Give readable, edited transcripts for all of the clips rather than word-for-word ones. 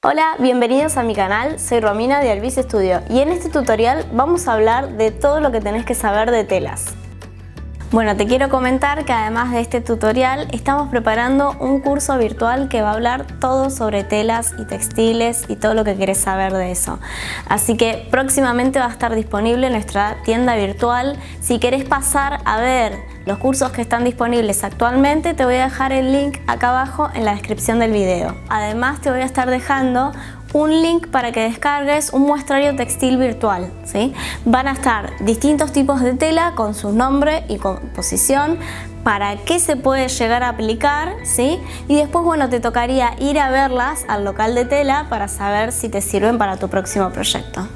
Hola, bienvenidos a mi canal, soy Romina de Albiz Studio y en este tutorial vamos a hablar de todo lo que tenés que saber de telas. Bueno, te quiero comentar que además de este tutorial estamos preparando un curso virtual que va a hablar todo sobre telas y textiles y todo lo que querés saber de eso. Así que próximamente va a estar disponible en nuestra tienda virtual. Si querés pasar a ver los cursos que están disponibles actualmente, te voy a dejar el link acá abajo en la descripción del video. Además te voy a estar dejando un link para que descargues un muestrario textil virtual, ¿sí? Van a estar distintos tipos de tela con su nombre y composición, para qué se puede llegar a aplicar, ¿sí? Y después, bueno, te tocaría ir a verlas al local de tela para saber si te sirven para tu próximo proyecto.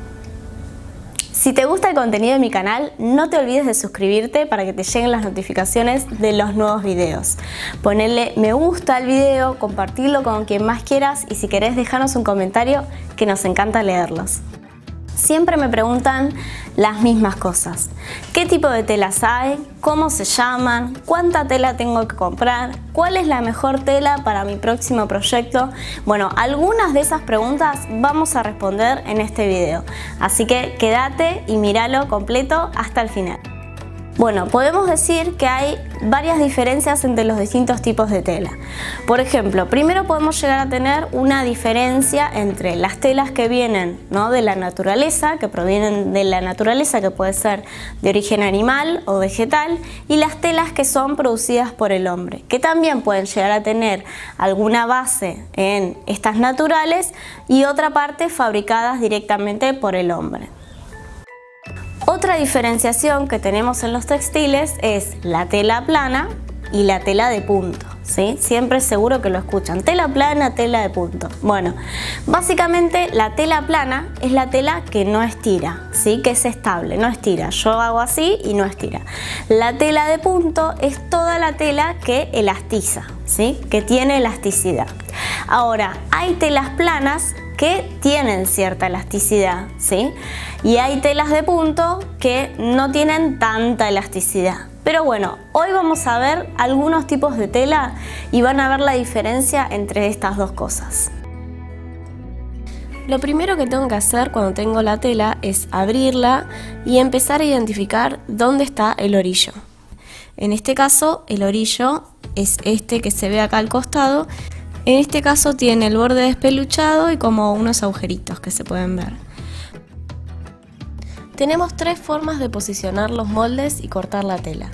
Si te gusta el contenido de mi canal, no te olvides de suscribirte para que te lleguen las notificaciones de los nuevos videos. Ponle me gusta al video, compartirlo con quien más quieras y si querés dejarnos un comentario que nos encanta leerlos. Siempre me preguntan las mismas cosas. ¿Qué tipo de telas hay? ¿Cómo se llaman? ¿Cuánta tela tengo que comprar? ¿Cuál es la mejor tela para mi próximo proyecto? Bueno, algunas de esas preguntas vamos a responder en este video. Así que quédate y míralo completo hasta el final. Bueno, podemos decir que hay varias diferencias entre los distintos tipos de tela. Por ejemplo, primero podemos llegar a tener una diferencia entre las telas que vienen, ¿no?, de la naturaleza, que provienen de la naturaleza, que puede ser de origen animal o vegetal, y las telas que son producidas por el hombre, que también pueden llegar a tener alguna base en estas naturales y otra parte fabricadas directamente por el hombre. Otra diferenciación que tenemos en los textiles es la tela plana y la tela de punto, ¿sí? Siempre seguro que lo escuchan, tela plana, tela de punto. Bueno, básicamente la tela plana es la tela que no estira, ¿sí? Que es estable, no estira. Yo hago así y no estira. La tela de punto es toda la tela que elastiza, ¿sí? Que tiene elasticidad. Ahora, hay telas planas que tienen cierta elasticidad, ¿sí? Y hay telas de punto que no tienen tanta elasticidad. Pero bueno, hoy vamos a ver algunos tipos de tela y van a ver la diferencia entre estas dos cosas. Lo primero que tengo que hacer cuando tengo la tela es abrirla y empezar a identificar dónde está el orillo. En este caso, el orillo es este que se ve acá al costado. En este caso tiene el borde despeluchado y como unos agujeritos que se pueden ver. Tenemos tres formas de posicionar los moldes y cortar la tela.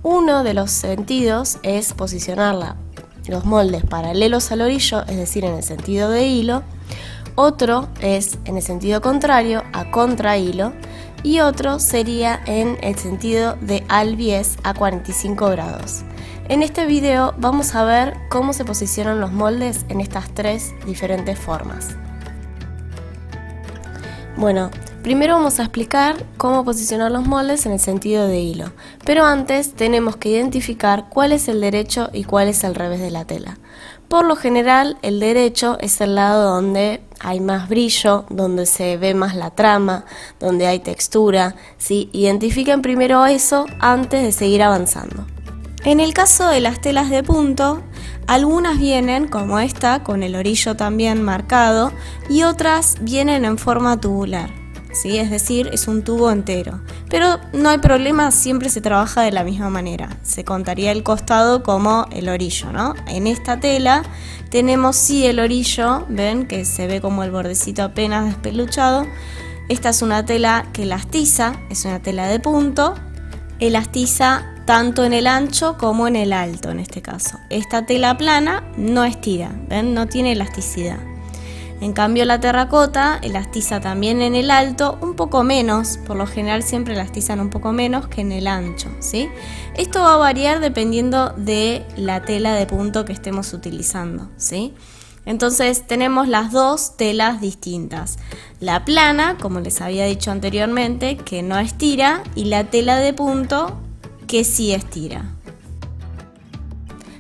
Uno de los sentidos es posicionar los moldes paralelos al orillo, es decir, en el sentido de hilo. Otro es en el sentido contrario, a contrahilo. Y otro sería en el sentido de al bies a 45 grados. En este video vamos a ver cómo se posicionan los moldes en estas tres diferentes formas. Bueno, primero vamos a explicar cómo posicionar los moldes en el sentido de hilo, pero antes tenemos que identificar cuál es el derecho y cuál es el revés de la tela. Por lo general, el derecho es el lado donde hay más brillo, donde se ve más la trama, donde hay textura, ¿sí? Identifiquen primero eso antes de seguir avanzando. En el caso de las telas de punto, algunas vienen como esta, con el orillo también marcado, y otras vienen en forma tubular, ¿sí? Es decir, es un tubo entero. Pero no hay problema, siempre se trabaja de la misma manera. Se contaría el costado como el orillo, ¿no? En esta tela tenemos sí el orillo, ven que se ve como el bordecito apenas despeluchado. Esta es una tela que elastiza, es una tela de punto, elastiza tanto en el ancho como en el alto en este caso. Esta tela plana no estira, ¿ven? No tiene elasticidad. En cambio la terracota elastiza también en el alto, un poco menos, por lo general siempre elastizan un poco menos que en el ancho, ¿sí? Esto va a variar dependiendo de la tela de punto que estemos utilizando, ¿sí? Entonces tenemos las dos telas distintas. La plana, como les había dicho anteriormente, que no estira, y la tela de punto que sí estira.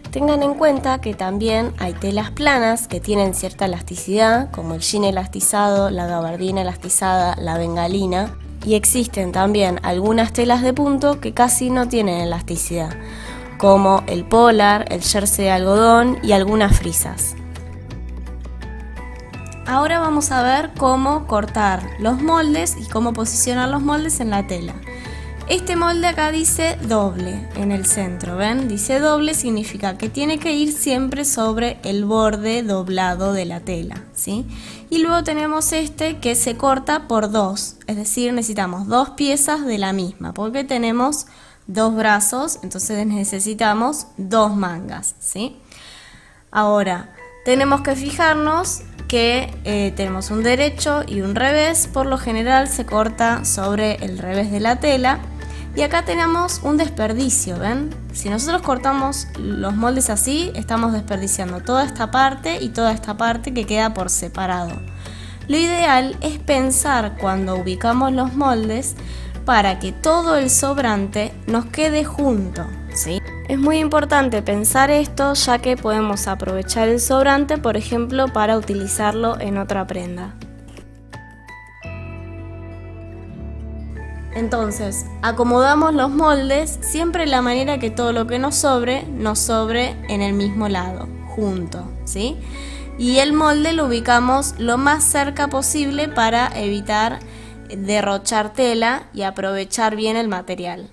Tengan en cuenta que también hay telas planas que tienen cierta elasticidad, como el jean elastizado, la gabardina elastizada, la bengalina, y existen también algunas telas de punto que casi no tienen elasticidad, como el polar, el jersey de algodón y algunas frisas. Ahora vamos a ver cómo cortar los moldes y cómo posicionar los moldes en la tela. Este molde acá dice doble en el centro, ¿ven? Dice doble, significa que tiene que ir siempre sobre el borde doblado de la tela, ¿sí? Y luego tenemos este que se corta por dos, es decir, necesitamos dos piezas de la misma, porque tenemos dos brazos, entonces necesitamos dos mangas, ¿sí? Ahora, tenemos que fijarnos que tenemos un derecho y un revés, por lo general se corta sobre el revés de la tela. Y acá tenemos un desperdicio, ¿ven? Si nosotros cortamos los moldes así, estamos desperdiciando toda esta parte y toda esta parte que queda por separado. Lo ideal es pensar cuando ubicamos los moldes para que todo el sobrante nos quede junto, ¿sí? Es muy importante pensar esto, ya que podemos aprovechar el sobrante, por ejemplo, para utilizarlo en otra prenda. Entonces, acomodamos los moldes siempre de la manera que todo lo que nos sobre en el mismo lado, junto, ¿sí? Y el molde lo ubicamos lo más cerca posible para evitar derrochar tela y aprovechar bien el material.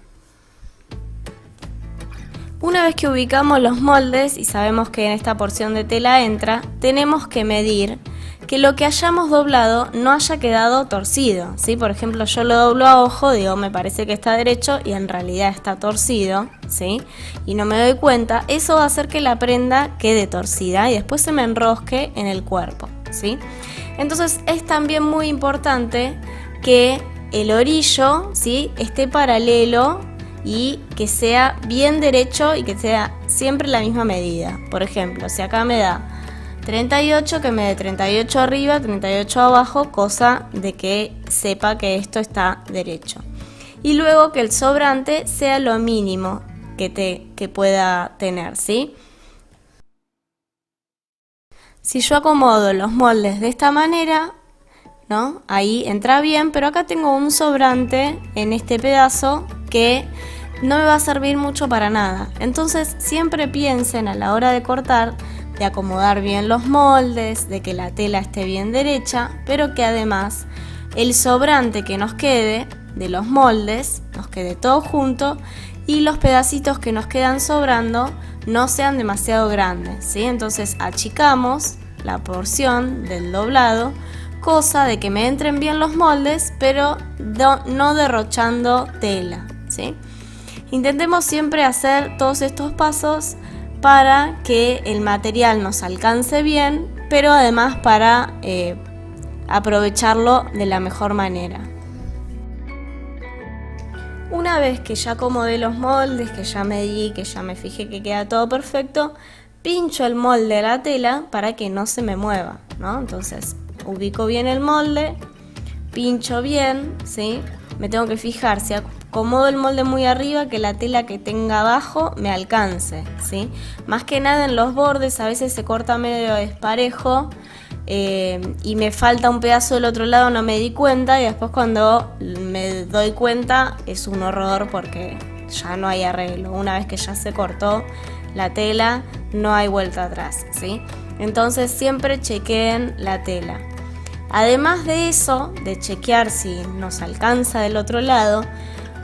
Una vez que ubicamos los moldes y sabemos que en esta porción de tela entra, tenemos que medir que lo que hayamos doblado no haya quedado torcido, ¿sí? Por ejemplo, yo lo doblo a ojo, digo, me parece que está derecho y en realidad está torcido, ¿sí? Y no me doy cuenta, eso va a hacer que la prenda quede torcida y después se me enrosque en el cuerpo, ¿sí? Entonces es también muy importante que el orillo, ¿sí?, esté paralelo y que sea bien derecho y que sea siempre la misma medida. Por ejemplo, si acá me da 38, que me dé 38 arriba, 38 abajo, cosa de que sepa que esto está derecho. Y luego que el sobrante sea lo mínimo que pueda tener, ¿sí? Si yo acomodo los moldes de esta manera, ¿no?, ahí entra bien, pero acá tengo un sobrante en este pedazo que no me va a servir mucho para nada. Entonces siempre piensen a la hora de cortar, de acomodar bien los moldes, de que la tela esté bien derecha, pero que además el sobrante que nos quede de los moldes nos quede todo junto y los pedacitos que nos quedan sobrando no sean demasiado grandes, ¿sí? Entonces achicamos la porción del doblado, cosa de que me entren bien los moldes, pero no derrochando tela, ¿sí? Intentemos siempre hacer todos estos pasos para que el material nos alcance bien, pero además para aprovecharlo de la mejor manera. Una vez que ya acomodé los moldes, que ya medí, que ya me fijé que queda todo perfecto, pincho el molde a la tela para que no se me mueva, ¿no? Entonces ubico bien el molde, pincho bien, ¿sí? Me tengo que fijar si acomodo el molde muy arriba, que la tela que tenga abajo me alcance, ¿sí? Más que nada en los bordes, a veces se corta medio desparejo y me falta un pedazo del otro lado, no me di cuenta y después cuando me doy cuenta es un horror porque ya no hay arreglo. Una vez que ya se cortó la tela, no hay vuelta atrás, ¿sí? Entonces siempre chequeen la tela. Además de eso, de chequear si nos alcanza del otro lado,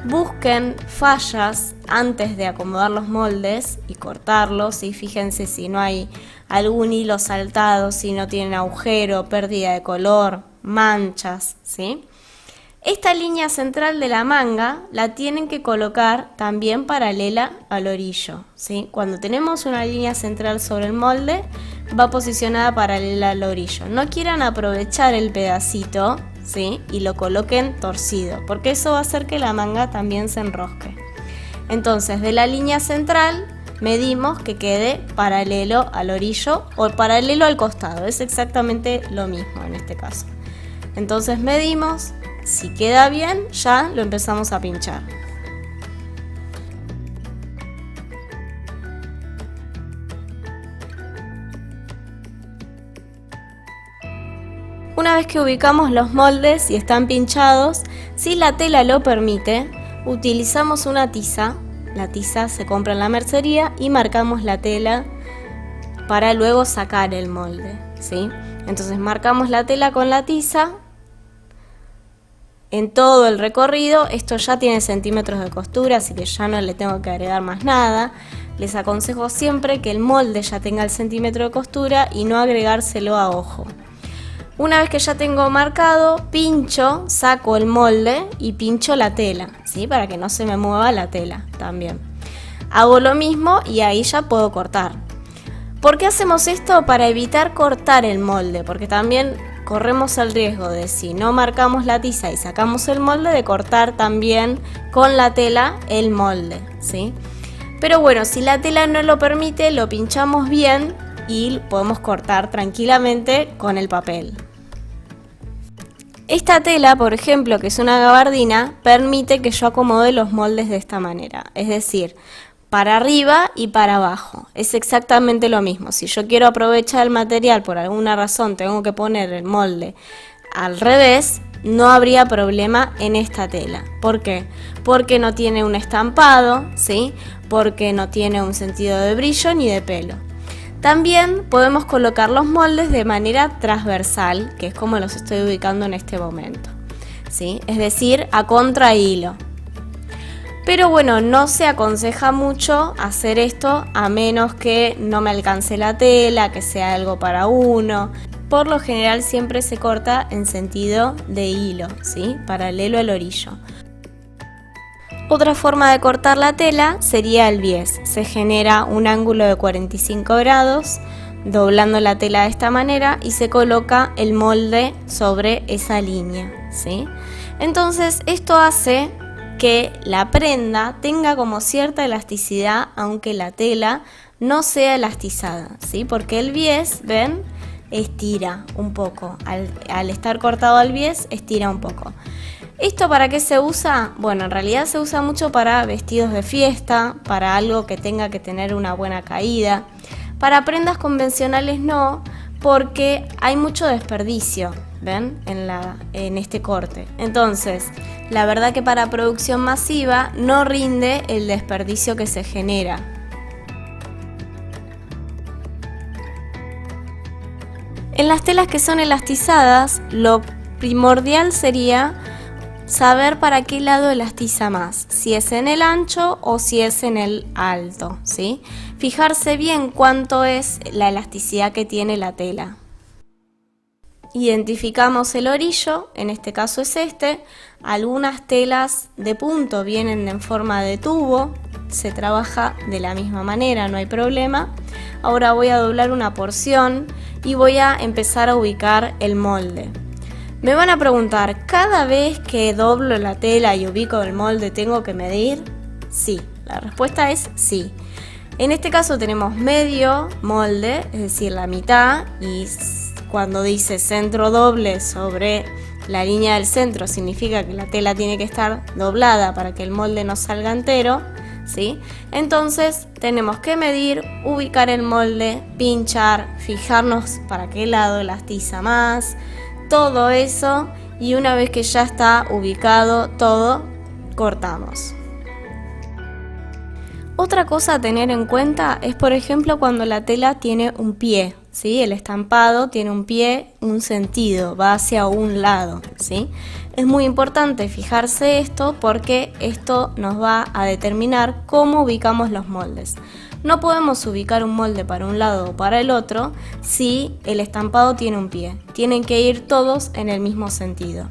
busquen fallas antes de acomodar los moldes y cortarlos, y fíjense si no hay algún hilo saltado, si no tienen agujero, pérdida de color, manchas, ¿sí? Esta línea central de la manga la tienen que colocar también paralela al orillo, ¿sí? Cuando tenemos una línea central sobre el molde, va posicionada paralela al orillo. No quieran aprovechar el pedacito, ¿sí?, y lo coloquen torcido, porque eso va a hacer que la manga también se enrosque. Entonces, de la línea central medimos que quede paralelo al orillo o paralelo al costado, es exactamente lo mismo en este caso. Entonces medimos, si queda bien, ya lo empezamos a pinchar. Una vez que ubicamos los moldes y están pinchados, si la tela lo permite, utilizamos una tiza. La tiza se compra en la mercería y marcamos la tela para luego sacar el molde, ¿sí? Entonces marcamos la tela con la tiza. En todo el recorrido, esto ya tiene centímetros de costura, así que ya no le tengo que agregar más nada. Les aconsejo siempre que el molde ya tenga el centímetro de costura y no agregárselo a ojo. Una vez que ya tengo marcado, pincho, saco el molde y pincho la tela, ¿sí? Para que no se me mueva la tela también. Hago lo mismo y ahí ya puedo cortar. ¿Por qué hacemos esto? Para evitar cortar el molde, porque también corremos el riesgo de, si no marcamos la tiza y sacamos el molde, de cortar también con la tela el molde, ¿sí? Pero bueno, si la tela no lo permite, lo pinchamos bien y podemos cortar tranquilamente con el papel. Esta tela, por ejemplo, que es una gabardina, permite que yo acomode los moldes de esta manera, es decir, para arriba y para abajo. Es exactamente lo mismo. Si yo quiero aprovechar el material, por alguna razón tengo que poner el molde al revés, no habría problema en esta tela. ¿Por qué? Porque no tiene un estampado, ¿sí? Porque no tiene un sentido de brillo ni de pelo. También podemos colocar los moldes de manera transversal, que es como los estoy ubicando en este momento, ¿sí? Es decir, a contrahilo. Pero bueno, no se aconseja mucho hacer esto a menos que no me alcance la tela, que sea algo para uno. Por lo general siempre se corta en sentido de hilo, ¿sí? Paralelo al orillo. Otra forma de cortar la tela sería el bies. Se genera un ángulo de 45 grados, doblando la tela de esta manera y se coloca el molde sobre esa línea, ¿sí? Entonces esto hace que la prenda tenga como cierta elasticidad, aunque la tela no sea elastizada, ¿sí? Porque el bies, ¿ven? Estira un poco. Al estar cortado al bies, estira un poco. ¿Esto para qué se usa? Bueno, en realidad se usa mucho para vestidos de fiesta, para algo que tenga que tener una buena caída. Para prendas convencionales no, porque hay mucho desperdicio, ¿ven? En este corte. Entonces, la verdad que para producción masiva no rinde el desperdicio que se genera. En las telas que son elastizadas, lo primordial sería saber para qué lado elastiza más, si es en el ancho o si es en el alto, ¿sí? Fijarse bien cuánto es la elasticidad que tiene la tela. Identificamos el orillo, en este caso es este. Algunas telas de punto vienen en forma de tubo, se trabaja de la misma manera, no hay problema. Ahora voy a doblar una porción y voy a empezar a ubicar el molde. Me van a preguntar, ¿cada vez que doblo la tela y ubico el molde tengo que medir? Sí, la respuesta es sí. En este caso tenemos medio molde, es decir, la mitad, y cuando dice centro doble sobre la línea del centro significa que la tela tiene que estar doblada para que el molde no salga entero, ¿sí? Entonces tenemos que medir, ubicar el molde, pinchar, fijarnos para qué lado elastiza más, todo eso, y una vez que ya está ubicado todo, cortamos. Otra cosa a tener en cuenta es, por ejemplo, cuando la tela tiene un pie, ¿sí? El estampado tiene un pie, un sentido, va hacia un lado, ¿sí? Es muy importante fijarse esto porque esto nos va a determinar cómo ubicamos los moldes. No podemos ubicar un molde para un lado o para el otro si el estampado tiene un pie. Tienen que ir todos en el mismo sentido.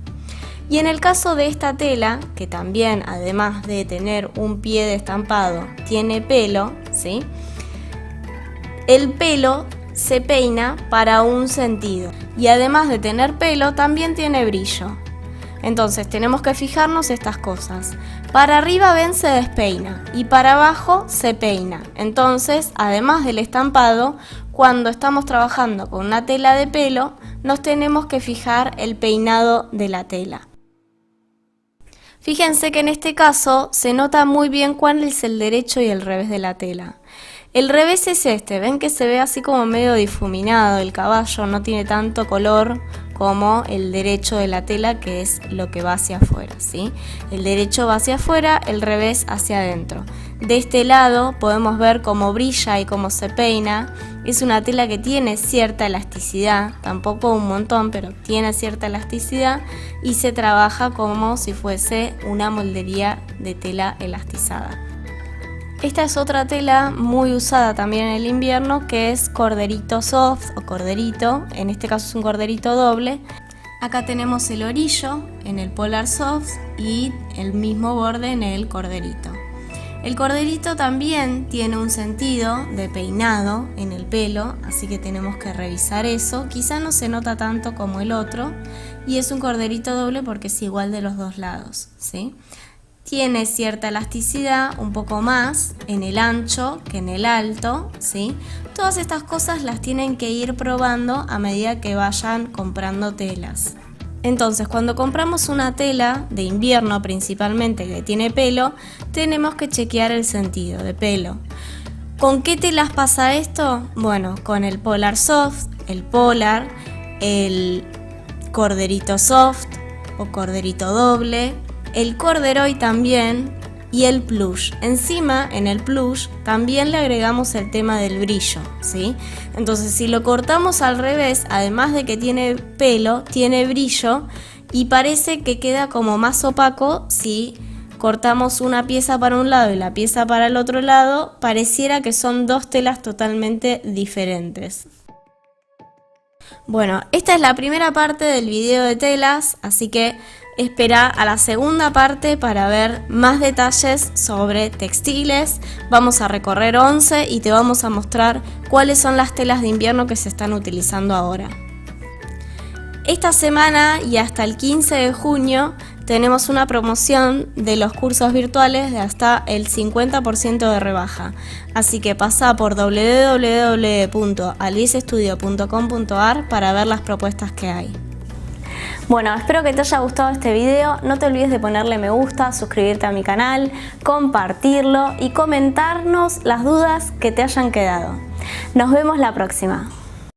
Y en el caso de esta tela, que también además de tener un pie de estampado, tiene pelo, ¿sí? El pelo se peina para un sentido. Y además de tener pelo, también tiene brillo. Entonces tenemos que fijarnos estas cosas. Para arriba, ven, se despeina y para abajo se peina. Entonces, además del estampado, cuando estamos trabajando con una tela de pelo, nos tenemos que fijar el peinado de la tela. Fíjense que en este caso se nota muy bien cuál es el derecho y el revés de la tela. El revés es este, ven que se ve así como medio difuminado, el caballo no tiene tanto color como el derecho de la tela, que es lo que va hacia afuera, ¿sí? El derecho va hacia afuera, el revés hacia adentro. De este lado podemos ver cómo brilla y cómo se peina. Es una tela que tiene cierta elasticidad, tampoco un montón, pero tiene cierta elasticidad y se trabaja como si fuese una moldería de tela elastizada. Esta es otra tela muy usada también en el invierno, que es corderito soft o corderito. En este caso es un corderito doble. Acá tenemos el orillo en el polar soft y el mismo borde en el corderito. El corderito también tiene un sentido de peinado en el pelo, así que tenemos que revisar eso. Quizá no se nota tanto como el otro, y es un corderito doble porque es igual de los dos lados, ¿sí? Tiene cierta elasticidad, un poco más en el ancho que en el alto, ¿sí? Todas estas cosas las tienen que ir probando a medida que vayan comprando telas. Entonces, cuando compramos una tela de invierno principalmente que tiene pelo, tenemos que chequear el sentido de pelo. ¿Con qué telas pasa esto? Bueno, con el polar soft, el polar, el corderito soft o corderito doble, el corderoy también y el plush. Encima, en el plush, también le agregamos el tema del brillo, ¿sí? Entonces, si lo cortamos al revés, además de que tiene pelo, tiene brillo y parece que queda como más opaco. Si cortamos una pieza para un lado y la pieza para el otro lado, pareciera que son dos telas totalmente diferentes. Bueno, esta es la primera parte del video de telas, así que espera a la segunda parte para ver más detalles sobre textiles. Vamos a recorrer 11 y te vamos a mostrar cuáles son las telas de invierno que se están utilizando ahora. Esta semana y hasta el 15 de junio tenemos una promoción de los cursos virtuales de hasta el 50% de rebaja. Así que pasa por www.albicestudio.com.ar para ver las propuestas que hay. Bueno, espero que te haya gustado este video. No te olvides de ponerle me gusta, suscribirte a mi canal, compartirlo y comentarnos las dudas que te hayan quedado. Nos vemos la próxima.